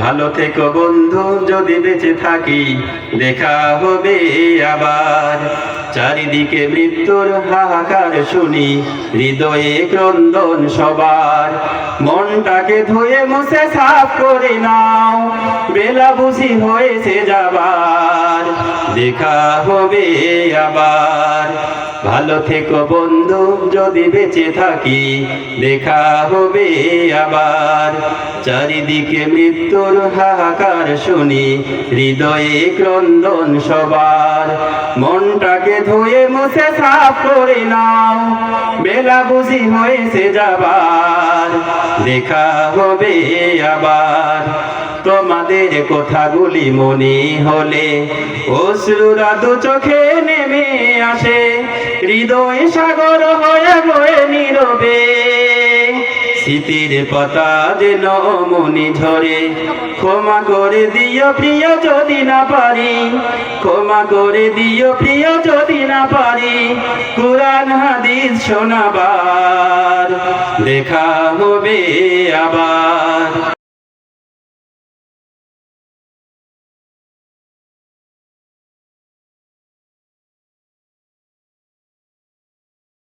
ভালো থেকো বন্ধু, যদি বেঁচে থাকি দেখা হবে আবার। চারিদিকে মৃত্যুর হাহাকার শুনি, হৃদয়ে ক্রন্দন সবার। মনটাকে ধুয়ে মুছে সাফ করে নাও, বেলা বুঝি হয়েছে যাবার, দেখা হবে আবার। ভালো থেকো বন্ধু, যদি বেঁচে থাকি দেখা হবে আবার। চারিদিকে মৃত্যুর হাহাকার শুনি, হৃদয়ে ক্রন্দন সবার। মনটাকে ধুয়ে মুছে সাফ করে নাও, বেলা বুঝি হয়েছে যাবার, দেখা হবে আবার। তোমাদের কথাগুলি মনে হলে অশ্রুরা দু চোখে নেমে আসে, হৃদয় সাগর হয়ে বয়ে নীরবে। স্মৃতির পাতা যেন মনি ঝরে, ক্ষমা করে দিও প্রিয় যদি না পারি, ক্ষমা করে দিও প্রিয় যদি না পারি। কুরআন হাদিস শোনাবার, দেখা হবে আবার।